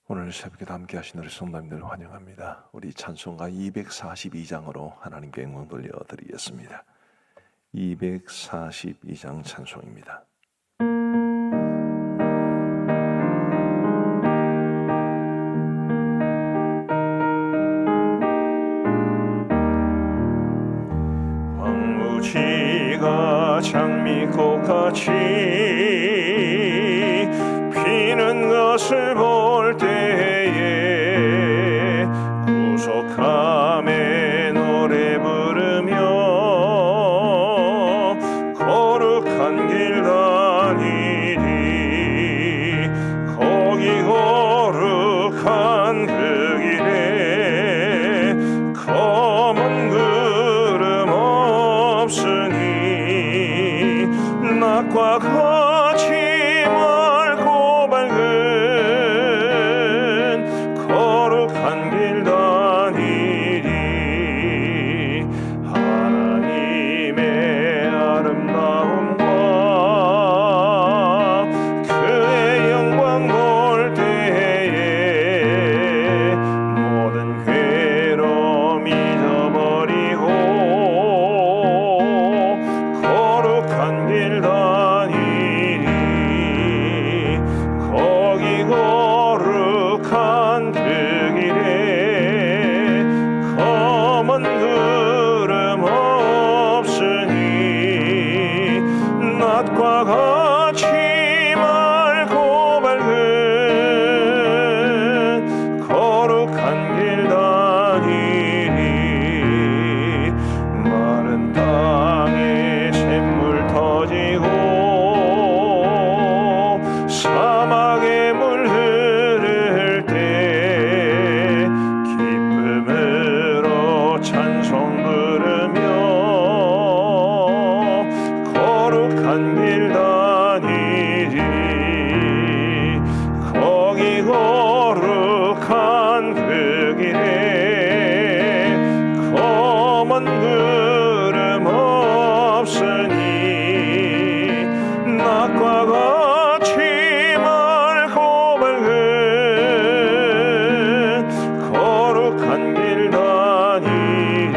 오늘 새벽에도 함께 하신 우리 성도님들 환영합니다. 우리 찬송가 242장으로 하나님께 영광 돌려드리겠습니다. 242장 찬송입니다. 황무지가 장미꽃같이 피는 것을 볼 때에 구속함의 노래 부르며 거룩한 길 다니리. 거기 거룩한 그 길에 검은 구름 없으니 낮과 같이 맑고 밝은 거룩한 길 다니리. 하나님의 아름다움과 그의 영광 볼 때에 모든 괴로움 잊어버리고 거룩한 길 다니리. 거기 거룩한 그 길에 검은 구름 없으니 낮과 같이 맑고 밝은 거룩한 길 다니리. 마른 땅에 샘물 터지고 사막에 물 흐를 때 기쁨으로 찬송 부르며 거룩한 길 다니리. 거기 거룩한 그 길에 검은 구름 없으니 낮과 같이 맑고 밝은 거룩한 길 다니리.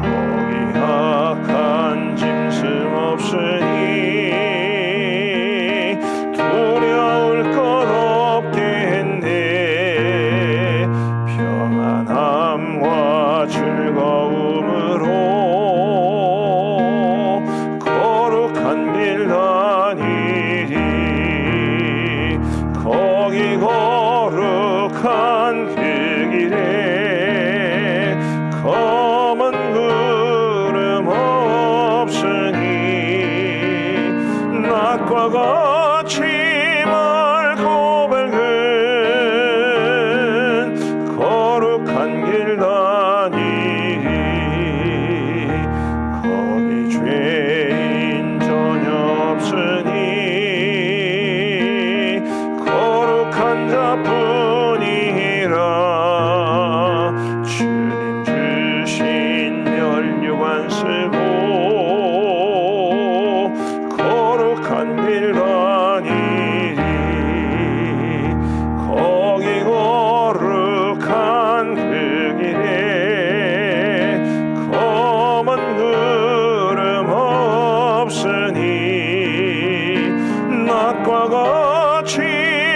거기 악한 짐승 없으니 두려울 것 없겠네. 평안함과 즐거움으로 거룩한 길 다니리. 거기 거룩한 그 길에 검은 구름 없으니 낮과 같이 맑고 밝은 거룩한 길 다니리. 거기 죄인 전혀 없으니 거룩한 자뿐이라. 주님 주신 멸류관 쓰고 거룩한 길 다니리. 거기 거룩한 그 길에 검은 구름 없으니 낮과 같이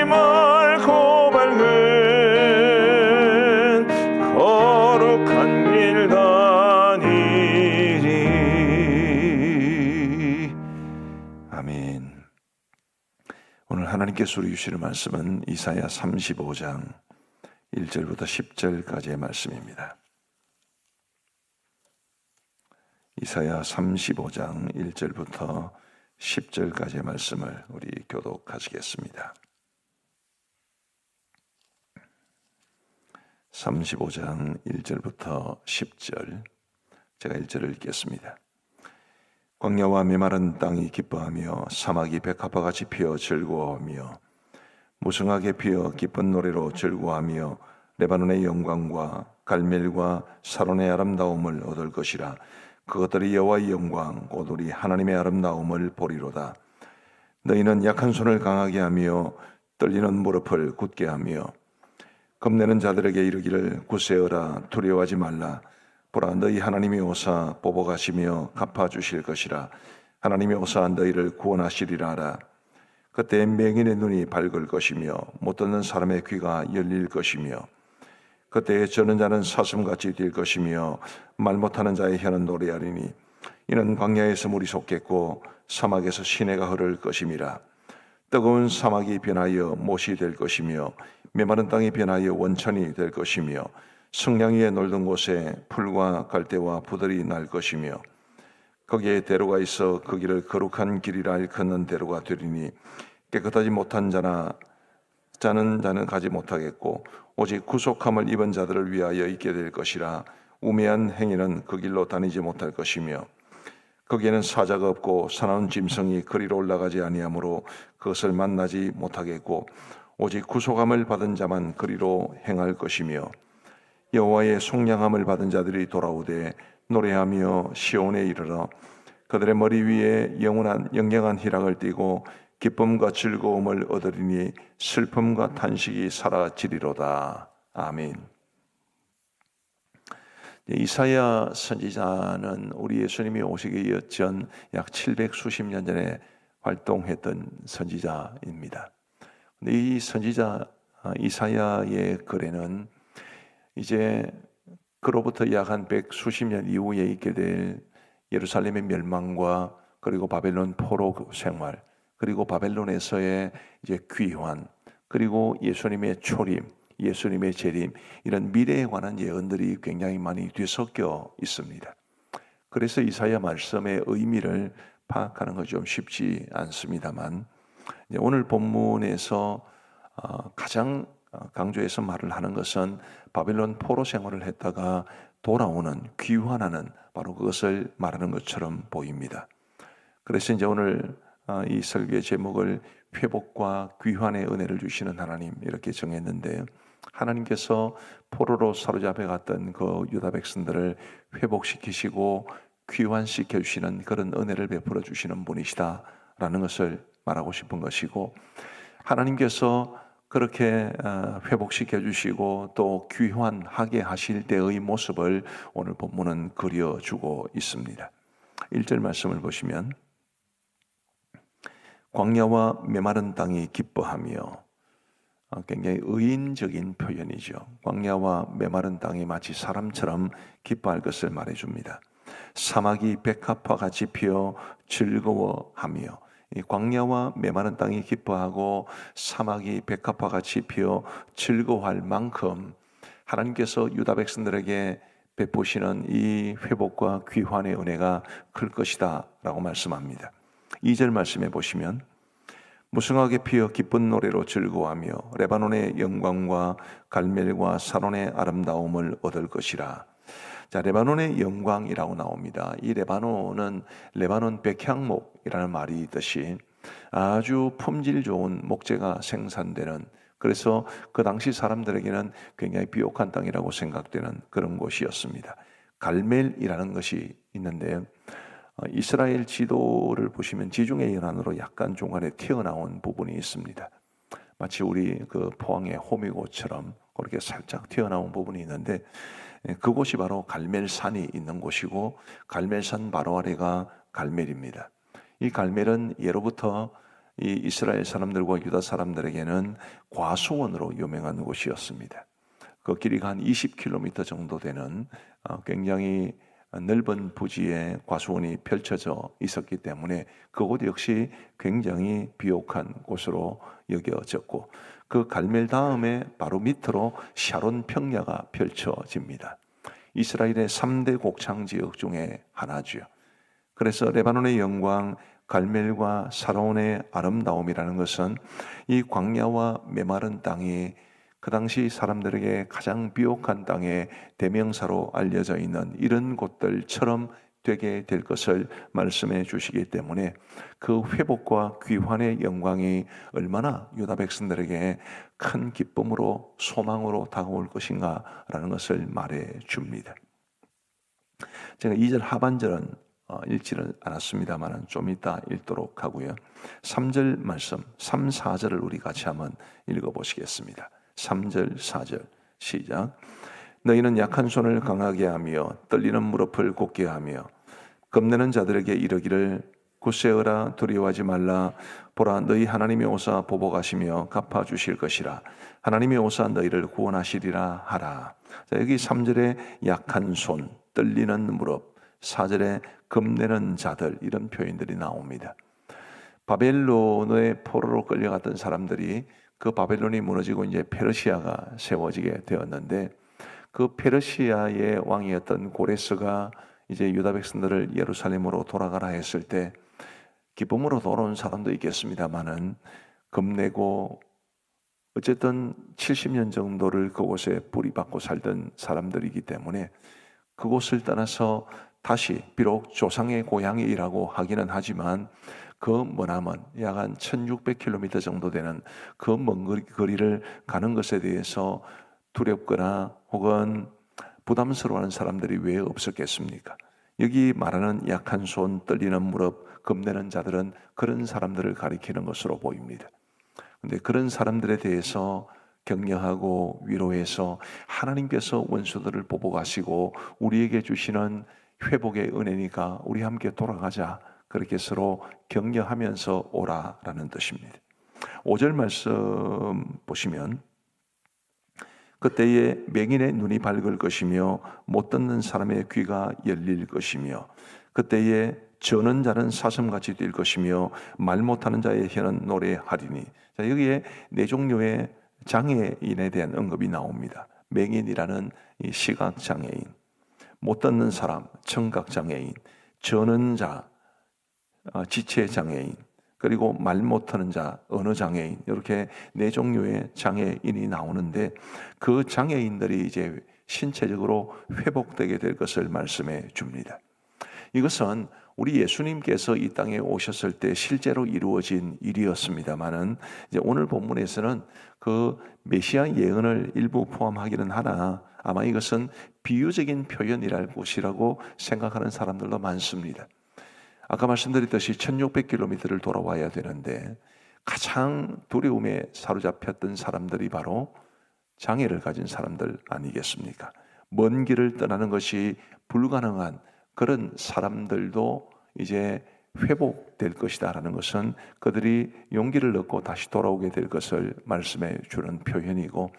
맑고 밝은 거룩한 길 다니리. 아멘. 오늘 하나님께서 우리 주시는 말씀은 이사야 35장 1절부터 10절까지의 말씀입니다. 이사야 35장 1절부터 10절까지의 말씀을 우리 교독하시겠습니다. 35장 1절부터 10절, 제가 1절을 읽겠습니다. 광야와 메마른 땅이 기뻐하며 사막이 백합화같이 피어 즐거워하며 무성하게 피어 기쁜 노래로 즐거워하며 레바논의 영광과 갈멜과 사론의 아름다움을 얻을 것이라. 그것들이 여호와의 영광 곧 우리 하나님의 아름다움을 보리로다. 너희는 약한 손을 강하게 하며 떨리는 무릎을 굳게 하며 겁내는 자들에게 이르기를 굳세어라 두려워하지 말라. 보라 너희 하나님이 오사 뽑아가시며 갚아주실 것이라. 하나님이 오사 너희를 구원하시리라 하라. 그때 맹인의 눈이 밝을 것이며 못 듣는 사람의 귀가 열릴 것이며 그때 저는 자는 사슴같이 뛸 것이며 말 못하는 자의 혀는 노래하리니 이는 광야에서 물이 솟겠고 사막에서 시내가 흐를 것임이라. 뜨거운 사막이 변하여 못이 될 것이며 메마른 땅이 변하여 원천이 될 것이며 승량 위에 놀던 곳에 풀과 갈대와 부들이 날 것이며 거기에 대로가 있어 그 길을 거룩한 길이라 일컫는 대로가 되리니 깨끗하지 못한 자는 가지 못하겠고 오직 구속함을 입은 자들을 위하여 있게 될 것이라. 우매한 행위는 그 길로 다니지 못할 것이며 거기에는 사자가 없고 사나운 짐승이 거리로 올라가지 아니하므로 그것을 만나지 못하겠고 오직 구속함을 받은 자만 거리로 행할 것이며 여호와의 속량함을 받은 자들이 돌아오되 노래하며 시온에 이르러 그들의 머리 위에 영영한 희락을 띠고 기쁨과 즐거움을 얻으리니 슬픔과 탄식이 사라지리로다. 아멘. 이사야 선지자는 우리 예수님이 오시기 전 약 700수십 년 전에 활동했던 선지자입니다. 근데 이 선지자 이사야의 글에는 이제 그로부터 약 한 100수십 년 이후에 있게 될 예루살렘의 멸망과 그리고 바벨론 포로 생활, 그리고 바벨론에서의 이제 귀환, 그리고 예수님의 초림, 예수님의 재림, 이런 미래에 관한 예언들이 굉장히 많이 뒤섞여 있습니다. 그래서 이사야 말씀의 의미를 파악하는 건 좀 쉽지 않습니다만, 오늘 본문에서 가장 강조해서 말을 하는 것은 바벨론 포로 생활을 했다가 돌아오는, 귀환하는 바로 그것을 말하는 것처럼 보입니다. 그래서 이제 오늘 이 설교의 제목을 회복과 귀환의 은혜를 주시는 하나님 이렇게 정했는데, 하나님께서 포로로 사로잡혀 갔던 그 유다 백성들을 회복시키시고 귀환시켜 주시는 그런 은혜를 베풀어 주시는 분이시다라는 것을 말하고 싶은 것이고, 하나님께서 그렇게 회복시켜 주시고 또 귀환하게 하실 때의 모습을 오늘 본문은 그려주고 있습니다. 1절 말씀을 보시면 광야와 메마른 땅이 기뻐하며, 굉장히 의인적인 표현이죠. 광야와 메마른 땅이 마치 사람처럼 기뻐할 것을 말해줍니다. 사막이 백합화 같이 피어 즐거워하며, 이 광야와 메마른 땅이 기뻐하고 사막이 백합화 같이 피어 즐거워할 만큼 하나님께서 유다 백성들에게 베푸시는 이 회복과 귀환의 은혜가 클 것이다 라고 말씀합니다. 2절 말씀해 보시면 무성하게 피어 기쁜 노래로 즐거워하며 레바논의 영광과 갈멜과 사론의 아름다움을 얻을 것이라. 자, 레바논의 영광이라고 나옵니다. 이 레바논은 레바논 백향목이라는 말이 있듯이 아주 품질 좋은 목재가 생산되는, 그래서 그 당시 사람들에게는 굉장히 비옥한 땅이라고 생각되는 그런 곳이었습니다. 갈멜이라는 것이 있는데 이스라엘 지도를 보시면 지중해 연안으로 약간 중간에 튀어나온 부분이 있습니다. 마치 우리 그 포항의 호미곶처럼 그렇게 살짝 튀어나온 부분이 있는데, 그곳이 바로 갈멜산이 있는 곳이고 갈멜산 바로 아래가 갈멜입니다. 이 갈멜은 예로부터 이 이스라엘 사람들과 유다 사람들에게는 과수원으로 유명한 곳이었습니다. 그 길이가 한 20km 정도 되는 굉장히 넓은 부지에 과수원이 펼쳐져 있었기 때문에 그곳 역시 굉장히 비옥한 곳으로 여겨졌고, 그 갈멜 다음에 바로 밑으로 샤론 평야가 펼쳐집니다. 이스라엘의 3대 곡창 지역 중에 하나죠. 그래서 레바논의 영광, 갈멜과 사론의 아름다움이라는 것은 이 광야와 메마른 땅이 그 당시 사람들에게 가장 비옥한 땅의 대명사로 알려져 있는 이런 곳들처럼 되게 될 것을 말씀해 주시기 때문에 그 회복과 귀환의 영광이 얼마나 유다 백성들에게 큰 기쁨으로 소망으로 다가올 것인가라는 것을 말해 줍니다. 제가 2절 하반절은 읽지는 않았습니다만 좀 이따 읽도록 하고요. 3절 말씀, 3, 4절을 우리 같이 한번 읽어보시겠습니다. 3절, 4절 시작. 너희는 약한 손을 강하게 하며 떨리는 무릎을 곧게 하며 겁내는 자들에게 이르기를 굳세어라 두려워하지 말라. 보라 너희 하나님이 오사 보복하시며 갚아주실 것이라. 하나님이 오사 너희를 구원하시리라 하라. 자, 여기 3절에 약한 손, 떨리는 무릎, 4절에 겁내는 자들, 이런 표현들이 나옵니다. 바벨론의 포로로 끌려갔던 사람들이 그 바벨론이 무너지고 이제 페르시아가 세워지게 되었는데, 그 페르시아의 왕이었던 고레스가 이제 유다 백성들을 예루살렘으로 돌아가라 했을 때 기쁨으로 돌아온 사람도 있겠습니다만은 겁내고 어쨌든 70년 정도를 그곳에 뿌리박고 살던 사람들이기 때문에 그곳을 떠나서 다시 비록 조상의 고향이라고 하기는 하지만 그 머나먼 약 한 1600km 정도 되는 그 먼 거리를 가는 것에 대해서 두렵거나 혹은 부담스러워하는 사람들이 왜 없었겠습니까? 여기 말하는 약한 손, 떨리는 무릎, 겁내는 자들은 그런 사람들을 가리키는 것으로 보입니다. 그런데 그런 사람들에 대해서 격려하고 위로해서 하나님께서 원수들을 보복하시고 우리에게 주시는 회복의 은혜니까 우리 함께 돌아가자, 그렇게 서로 격려하면서 오라라는 뜻입니다. 5절 말씀 보시면 그때에 맹인의 눈이 밝을 것이며 못 듣는 사람의 귀가 열릴 것이며 그때에 저는 자는 사슴같이 뛸 것이며 말 못하는 자의 혀는 노래하리니. 자, 여기에 네 종류의 장애인에 대한 언급이 나옵니다. 맹인이라는 이 시각장애인, 못 듣는 사람, 청각장애인, 저는 자, 지체장애인, 그리고 말 못하는 자, 언어장애인, 이렇게 네 종류의 장애인이 나오는데 그 장애인들이 이제 신체적으로 회복되게 될 것을 말씀해 줍니다. 이것은 우리 예수님께서 이 땅에 오셨을 때 실제로 이루어진 일이었습니다만은 이제 오늘 본문에서는 그 메시아 예언을 일부 포함하기는 하나 아마 이것은 비유적인 표현이랄 것이라고 생각하는 사람들도 많습니다. 아까 말씀드렸듯이 1600km를 돌아와야 되는데 가장 두려움에 사로잡혔던 사람들이 바로 장애를 가진 사람들 아니겠습니까? 먼 길을 떠나는 것이 불가능한 그런 사람들도 이제 회복될 것이다라는 것은 그들이 용기를 얻고 다시 돌아오게 될 것을 말씀해 주는 표현이고,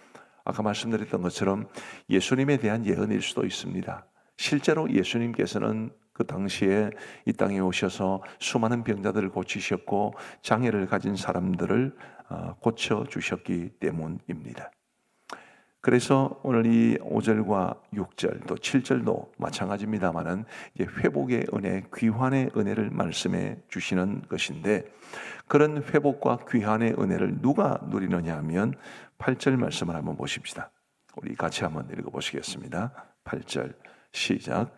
아까 말씀드렸던 것처럼 예수님에 대한 예언일 수도 있습니다. 실제로 예수님께서는 그 당시에 이 땅에 오셔서 수많은 병자들을 고치셨고 장애를 가진 사람들을 고쳐주셨기 때문입니다. 그래서 오늘 이 5절과 6절 또 7절도 마찬가지입니다만은 회복의 은혜, 귀환의 은혜를 말씀해 주시는 것인데, 그런 회복과 귀환의 은혜를 누가 누리느냐 하면 8절 말씀을 한번 보십시다. 우리 같이 한번 읽어보시겠습니다. 8절 시작.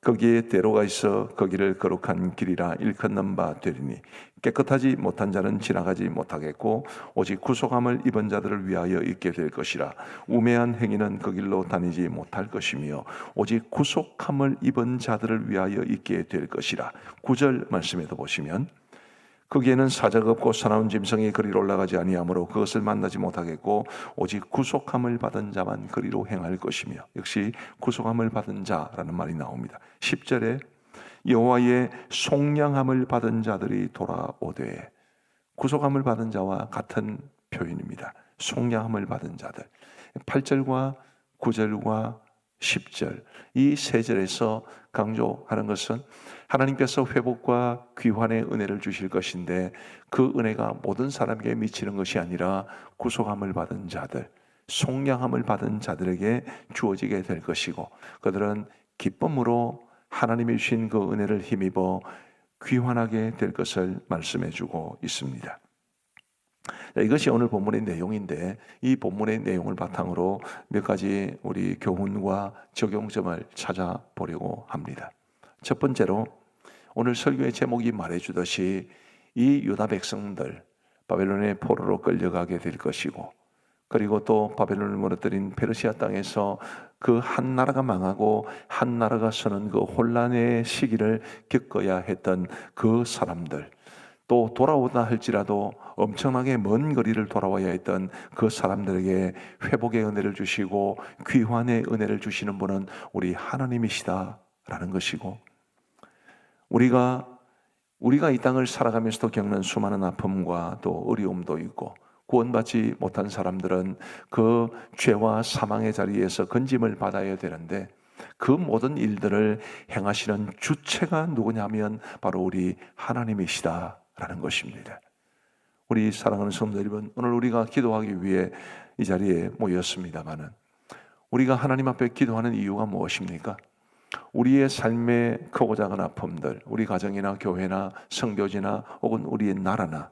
거기에 대로가 있어 거기를 거룩한 길이라 일컫는 바 되리니 깨끗하지 못한 자는 지나가지 못하겠고 오직 구속함을 입은 자들을 위하여 있게 될 것이라. 우매한 행위는 그 길로 다니지 못할 것이며 오직 구속함을 입은 자들을 위하여 있게 될 것이라. 9절 말씀에도 보시면 거기에는 사자가 없고 사나운 짐승이 그리로 올라가지 아니하므로 그것을 만나지 못하겠고 오직 구속함을 받은 자만 그리로 행할 것이며, 역시 구속함을 받은 자라는 말이 나옵니다. 10절에 여호와의 속량함을 받은 자들이 돌아오되, 구속함을 받은 자와 같은 표현입니다. 속량함을 받은 자들. 8절과 9절과 10절 이 세 절에서 강조하는 것은 하나님께서 회복과 귀환의 은혜를 주실 것인데 그 은혜가 모든 사람에게 미치는 것이 아니라 구속함을 받은 자들, 속량함을 받은 자들에게 주어지게 될 것이고, 그들은 기쁨으로 하나님이 주신 그 은혜를 힘입어 귀환하게 될 것을 말씀해 주고 있습니다. 이것이 오늘 본문의 내용인데, 이 본문의 내용을 바탕으로 몇 가지 우리 교훈과 적용점을 찾아보려고 합니다. 첫 번째로 오늘 설교의 제목이 말해주듯이 이 유다 백성들 바벨론의 포로로 끌려가게 될 것이고 그리고 또 바벨론을 무너뜨린 페르시아 땅에서 그 한 나라가 망하고 한 나라가 서는 그 혼란의 시기를 겪어야 했던 그 사람들, 또 돌아오다 할지라도 엄청나게 먼 거리를 돌아와야 했던 그 사람들에게 회복의 은혜를 주시고 귀환의 은혜를 주시는 분은 우리 하나님이시다라는 것이고, 우리가 이 땅을 살아가면서도 겪는 수많은 아픔과 또 어려움도 있고, 구원받지 못한 사람들은 그 죄와 사망의 자리에서 건짐을 받아야 되는데, 그 모든 일들을 행하시는 주체가 누구냐면 바로 우리 하나님이시다라는 것입니다. 우리 사랑하는 성도 여러분, 오늘 우리가 기도하기 위해 이 자리에 모였습니다마는, 우리가 하나님 앞에 기도하는 이유가 무엇입니까? 우리의 삶의 크고 작은 아픔들, 우리 가정이나 교회나 성교지나 혹은 우리의 나라나,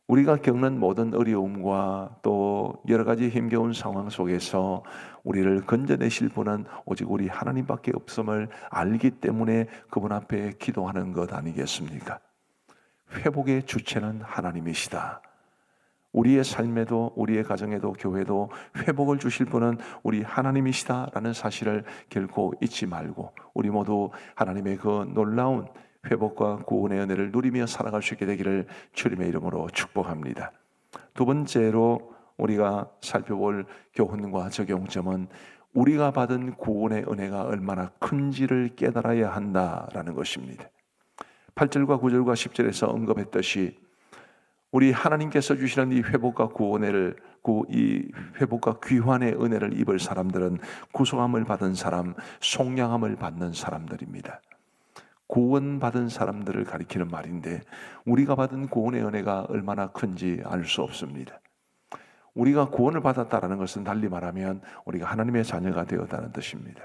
우리가 겪는 모든 어려움과 또 여러 가지 힘겨운 상황 속에서 우리를 건져내실 분은 오직 우리 하나님밖에 없음을 알기 때문에 그분 앞에 기도하는 것 아니겠습니까? 회복의 주체는 하나님이시다. 우리의 삶에도 우리의 가정에도 교회도 회복을 주실 분은 우리 하나님이시다라는 사실을 결코 잊지 말고, 우리 모두 하나님의 그 놀라운 회복과 구원의 은혜를 누리며 살아갈 수 있게 되기를 주님의 이름으로 축복합니다. 두 번째로 우리가 살펴볼 교훈과 적용점은 우리가 받은 구원의 은혜가 얼마나 큰지를 깨달아야 한다라는 것입니다. 8절과 9절과 10절에서 언급했듯이 우리 하나님께서 주시는 이 회복과 구원을, 이 회복과 귀환의 은혜를 입을 사람들은 구속함을 받은 사람, 속량함을 받는 사람들입니다. 구원받은 사람들을 가리키는 말인데, 우리가 받은 구원의 은혜가 얼마나 큰지 알 수 없습니다. 우리가 구원을 받았다는 것은 달리 말하면 우리가 하나님의 자녀가 되었다는 뜻입니다.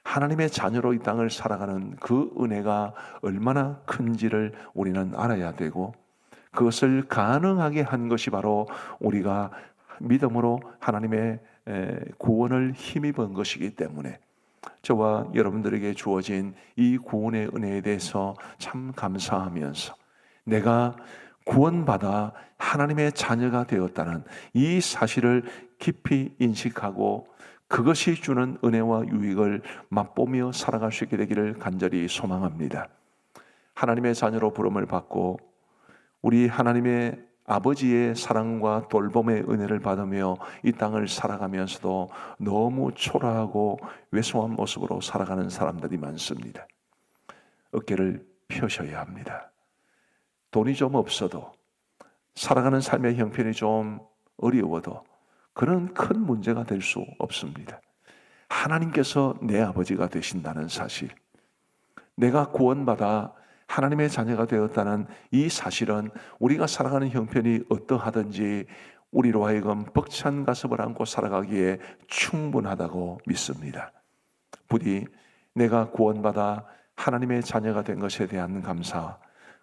하나님의 자녀로 이 땅을 살아가는 그 은혜가 얼마나 큰지를 우리는 알아야 되고, 그것을 가능하게 한 것이 바로 우리가 믿음으로 하나님의 구원을 힘입은 것이기 때문에, 저와 여러분들에게 주어진 이 구원의 은혜에 대해서 참 감사하면서, 내가 구원받아 하나님의 자녀가 되었다는 이 사실을 깊이 인식하고 그것이 주는 은혜와 유익을 맛보며 살아갈 수 있게 되기를 간절히 소망합니다. 하나님의 자녀로 부름을 받고 우리 하나님의 아버지의 사랑과 돌봄의 은혜를 받으며 이 땅을 살아가면서도 너무 초라하고 왜소한 모습으로 살아가는 사람들이 많습니다. 어깨를 펴셔야 합니다. 돈이 좀 없어도, 살아가는 삶의 형편이 좀 어려워도 그런 큰 문제가 될 수 없습니다. 하나님께서 내 아버지가 되신다는 사실, 내가 구원받아 하나님의 자녀가 되었다는 이 사실은 우리가 살아가는 형편이 어떠하든지 우리로 하여금 벅찬 가슴을 안고 살아가기에 충분하다고 믿습니다. 부디 내가 구원받아 하나님의 자녀가 된 것에 대한 감사,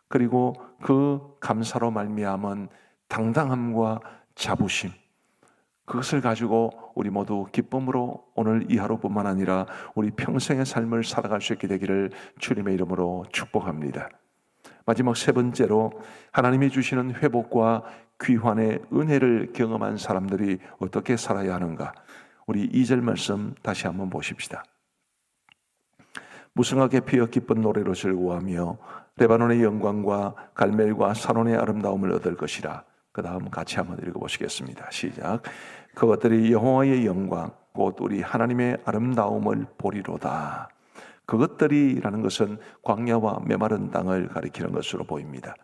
그리고 그 감사로 말미암은 당당함과 자부심, 그것을 가지고 우리 모두 기쁨으로 오늘 이 하루뿐만 아니라 우리 평생의 삶을 살아갈 수 있게 되기를 주님의 이름으로 축복합니다. 마지막 세 번째로, 하나님이 주시는 회복과 귀환의 은혜를 경험한 사람들이 어떻게 살아야 하는가? 우리 2절 말씀 다시 한번 보십시다. 무성하게 피어 기쁜 노래로 즐거워하며 레바논의 영광과 갈멜과 사론의 아름다움을 얻을 것이라. 그 다음 같이 한번 읽어보시겠습니다. 시작. 그것들이 여호와의 영광 곧 우리 하나님의 아름다움을 보리로다. 그것들이라는 것은 광야와 메마른 땅을 가리키는 것으로 보입니다.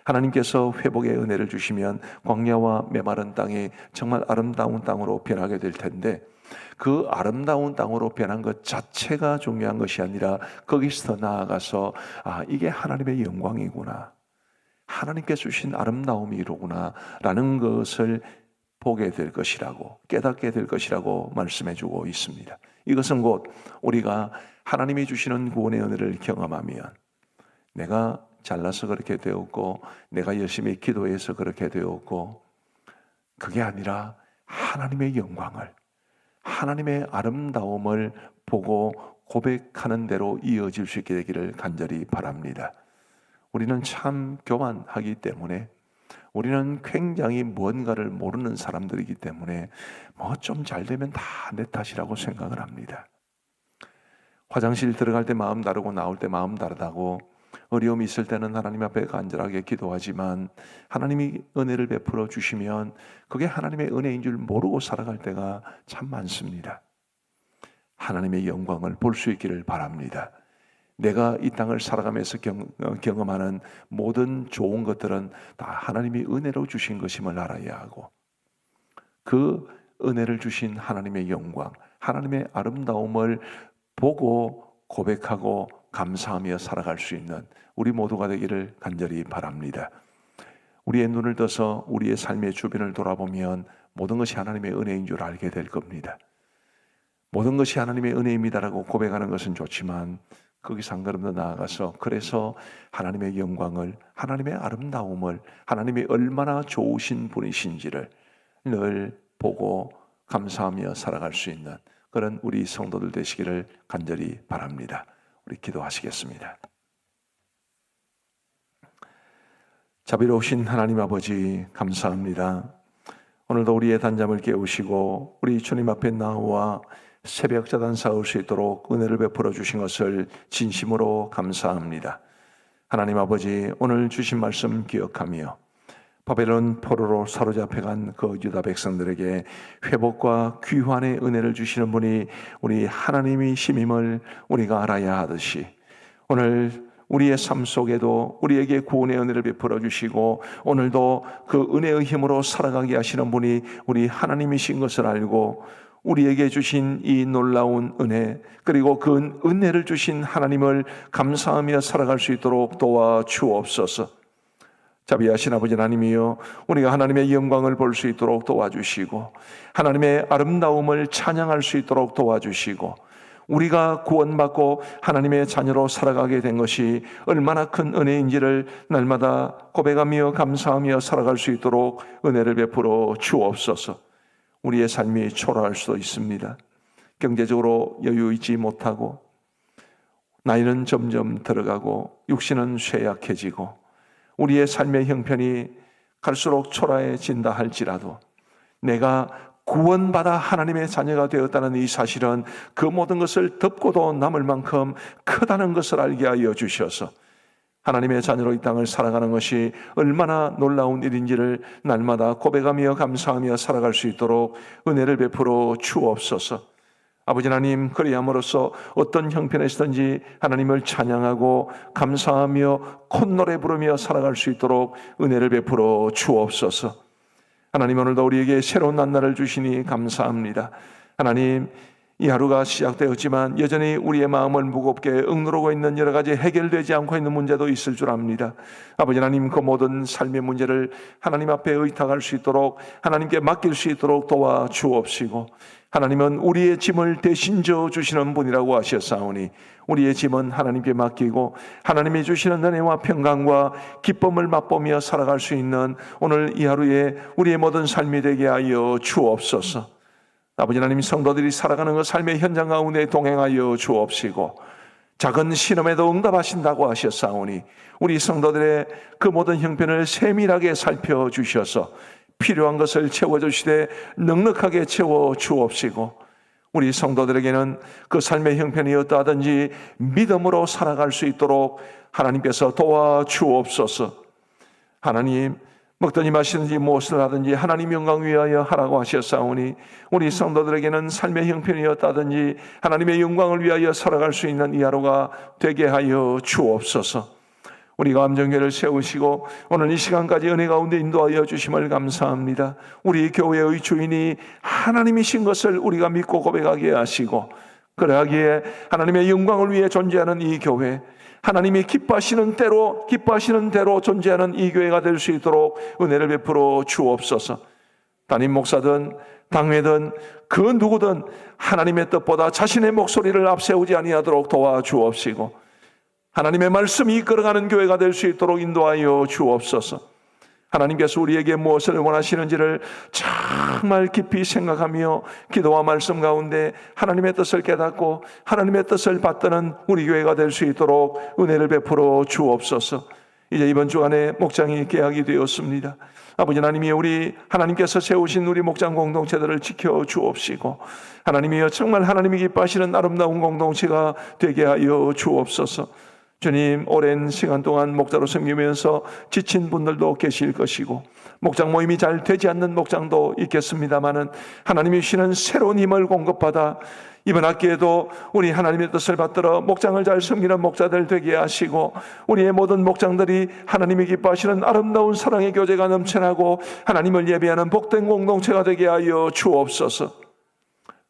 하나님께서 회복의 은혜를 주시면 광야와 메마른 땅이 정말 아름다운 땅으로 변하게 될 텐데, 그 아름다운 땅으로 변한 것 자체가 중요한 것이 아니라 거기서 더 나아가서 이게 하나님의 영광이구나, 하나님께서 주신 아름다움이 이로구나 라는 것을 보게 될 것이라고, 깨닫게 될 것이라고 말씀해 주고 있습니다. 이것은 곧 우리가 하나님이 주시는 구원의 은혜를 경험하면, 내가 잘나서 그렇게 되었고 내가 열심히 기도해서 그렇게 되었고, 그게 아니라 하나님의 영광을, 하나님의 아름다움을 보고 고백하는 대로 이어질 수 있게 되기를 간절히 바랍니다. 우리는 참 교만하기 때문에 우리는 굉장히 뭔가를 모르는 사람들이기 때문에 뭐 좀 잘 되면 다 내 탓이라고 생각을 합니다. 화장실 들어갈 때 마음 다르고 나올 때 마음 다르다고, 어려움이 있을 때는 하나님 앞에 간절하게 기도하지만 하나님이 은혜를 베풀어 주시면 그게 하나님의 은혜인 줄 모르고 살아갈 때가 참 많습니다. 하나님의 영광을 볼 수 있기를 바랍니다. 내가 이 땅을 살아가면서 경험하는 모든 좋은 것들은 다 하나님이 은혜로 주신 것임을 알아야 하고, 그 은혜를 주신 하나님의 영광, 하나님의 아름다움을 보고 고백하고 감사하며 살아갈 수 있는 우리 모두가 되기를 간절히 바랍니다. 우리의 눈을 떠서 우리의 삶의 주변을 돌아보면 모든 것이 하나님의 은혜인 줄 알게 될 겁니다. 모든 것이 하나님의 은혜입니다라고 고백하는 것은 좋지만 거기서 한 걸음 더 나아가서, 그래서 하나님의 영광을, 하나님의 아름다움을, 하나님이 얼마나 좋으신 분이신지를 늘 보고 감사하며 살아갈 수 있는 그런 우리 성도들 되시기를 간절히 바랍니다. 우리 기도하시겠습니다. 자비로우신 하나님 아버지, 감사합니다. 오늘도 우리의 단잠을 깨우시고 우리 주님 앞에 나와 새벽 자단 쌓을 수 있도록 은혜를 베풀어 주신 것을 진심으로 감사합니다. 하나님 아버지, 오늘 주신 말씀 기억하며 바벨론 포로로 사로잡혀간 그 유다 백성들에게 회복과 귀환의 은혜를 주시는 분이 우리 하나님이심임을 우리가 알아야 하듯이, 오늘 우리의 삶 속에도 우리에게 구원의 은혜를 베풀어 주시고 오늘도 그 은혜의 힘으로 살아가게 하시는 분이 우리 하나님이신 것을 알고, 우리에게 주신 이 놀라운 은혜, 그리고 그 은혜를 주신 하나님을 감사하며 살아갈 수 있도록 도와주옵소서. 자비하신 아버지 하나님이여, 우리가 하나님의 영광을 볼 수 있도록 도와주시고 하나님의 아름다움을 찬양할 수 있도록 도와주시고, 우리가 구원받고 하나님의 자녀로 살아가게 된 것이 얼마나 큰 은혜인지를 날마다 고백하며 감사하며 살아갈 수 있도록 은혜를 베풀어 주옵소서. 우리의 삶이 초라할 수도 있습니다. 경제적으로 여유 있지 못하고 나이는 점점 들어가고 육신은 쇠약해지고 우리의 삶의 형편이 갈수록 초라해진다 할지라도, 내가 구원받아 하나님의 자녀가 되었다는 이 사실은 그 모든 것을 덮고도 남을 만큼 크다는 것을 알게 하여 주셔서 하나님의 자녀로 이 땅을 살아가는 것이 얼마나 놀라운 일인지를 날마다 고백하며 감사하며 살아갈 수 있도록 은혜를 베풀어 주옵소서. 아버지 하나님, 그리함으로써 어떤 형편에서든지 하나님을 찬양하고 감사하며 콧노래 부르며 살아갈 수 있도록 은혜를 베풀어 주옵소서. 하나님, 오늘도 우리에게 새로운 날을 주시니 감사합니다. 하나님, 이 하루가 시작되었지만 여전히 우리의 마음을 무겁게 억누르고 있는 여러 가지 해결되지 않고 있는 문제도 있을 줄 압니다. 아버지 하나님, 그 모든 삶의 문제를 하나님 앞에 의탁할 수 있도록, 하나님께 맡길 수 있도록 도와주옵시고, 하나님은 우리의 짐을 대신 져 주시는 분이라고 하셨사오니 우리의 짐은 하나님께 맡기고 하나님이 주시는 은혜와 평강과 기쁨을 맛보며 살아갈 수 있는 오늘 이 하루에 우리의 모든 삶이 되게 하여 주옵소서. 아버지 하나님, 성도들이 살아가는 그 삶의 현장 가운데 동행하여 주옵시고 작은 시험에도 응답하신다고 하셨사오니 우리 성도들의 그 모든 형편을 세밀하게 살펴주셔서 필요한 것을 채워주시되 넉넉하게 채워주옵시고, 우리 성도들에게는 그 삶의 형편이 어떠하든지 믿음으로 살아갈 수 있도록 하나님께서 도와주옵소서. 하나님, 먹든지 마시든지 무엇을 하든지 하나님 영광 위하여 하라고 하셨사오니 우리 성도들에게는 삶의 형편이 어떠하든지 하나님의 영광을 위하여 살아갈 수 있는 이 하루가 되게 하여 주옵소서. 우리가 감정교회를 세우시고 오늘 이 시간까지 은혜 가운데 인도하여 주심을 감사합니다. 우리 교회의 주인이 하나님이신 것을 우리가 믿고 고백하게 하시고, 그러하기에 하나님의 영광을 위해 존재하는 이 교회, 하나님이 기뻐하시는 대로 존재하는 이 교회가 될 수 있도록 은혜를 베풀어 주옵소서. 담임 목사든 당회든 그 누구든 하나님의 뜻보다 자신의 목소리를 앞세우지 아니하도록 도와주옵시고 하나님의 말씀이 이끌어가는 교회가 될 수 있도록 인도하여 주옵소서. 하나님께서 우리에게 무엇을 원하시는지를 정말 깊이 생각하며 기도와 말씀 가운데 하나님의 뜻을 깨닫고 하나님의 뜻을 받드는 우리 교회가 될 수 있도록 은혜를 베풀어 주옵소서. 이제 이번 주간에 목장이 개학이 되었습니다. 아버지 하나님이 우리 하나님께서 세우신 우리 목장 공동체들을 지켜 주옵시고, 하나님이여 정말 하나님이 기뻐하시는 아름다운 공동체가 되게 하여 주옵소서. 주님, 오랜 시간 동안 목자로 섬기면서 지친 분들도 계실 것이고, 목장 모임이 잘 되지 않는 목장도 있겠습니다마는 하나님이 주시는 새로운 힘을 공급받아 이번 학기에도 우리 하나님의 뜻을 받들어 목장을 잘 섬기는 목자들 되게 하시고, 우리의 모든 목장들이 하나님이 기뻐하시는 아름다운 사랑의 교제가 넘쳐나고 하나님을 예배하는 복된 공동체가 되게 하여 주옵소서.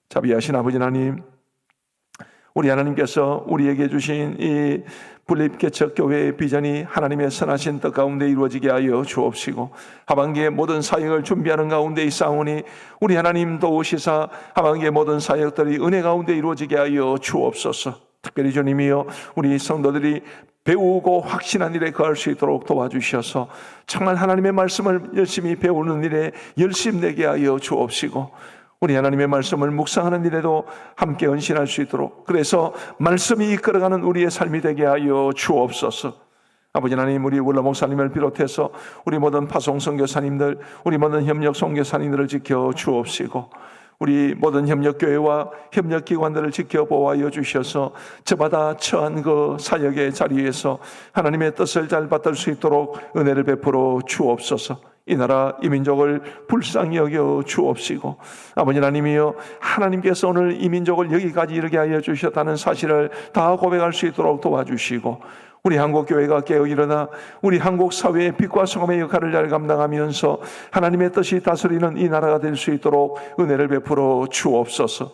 자비하신 아버지 하나님, 우리 하나님께서 우리에게 주신 이 분립개척교회의 비전이 하나님의 선하신 뜻 가운데 이루어지게 하여 주옵시고, 하반기에 모든 사역을 준비하는 가운데 있사오니 우리 하나님 도우시사 하반기에 모든 사역들이 은혜 가운데 이루어지게 하여 주옵소서. 특별히 주님이여 우리 성도들이 배우고 확신한 일에 거할 수 있도록 도와주셔서 정말 하나님의 말씀을 열심히 배우는 일에 열심내게 하여 주옵시고, 우리 하나님의 말씀을 묵상하는 일에도 함께 헌신할 수 있도록, 그래서 말씀이 이끌어가는 우리의 삶이 되게 하여 주옵소서. 아버지 하나님, 우리 원로 목사님을 비롯해서 우리 모든 파송 선교사님들, 우리 모든 협력 선교사님들을 지켜 주옵시고, 우리 모든 협력교회와 협력기관들을 지켜 보호하여 주셔서 저마다 처한 그 사역의 자리에서 하나님의 뜻을 잘 받들 수 있도록 은혜를 베풀어 주옵소서. 이 나라 이 민족을 불쌍히 여겨 주옵시고, 아버지 하나님이여 하나님께서 오늘 이 민족을 여기까지 이르게 하여 주셨다는 사실을 다 고백할 수 있도록 도와주시고, 우리 한국교회가 깨어 일어나 우리 한국 사회의 빛과 소금의 역할을 잘 감당하면서 하나님의 뜻이 다스리는 이 나라가 될 수 있도록 은혜를 베풀어 주옵소서.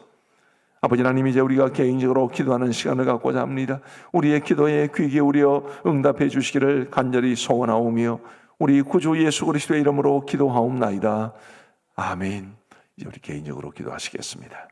아버지 하나님, 이제 우리가 개인적으로 기도하는 시간을 갖고자 합니다. 우리의 기도에 귀 기울여 응답해 주시기를 간절히 소원하오며 우리 구주 예수 그리스도의 이름으로 기도하옵나이다. 아멘. 이제 우리 개인적으로 기도하시겠습니다.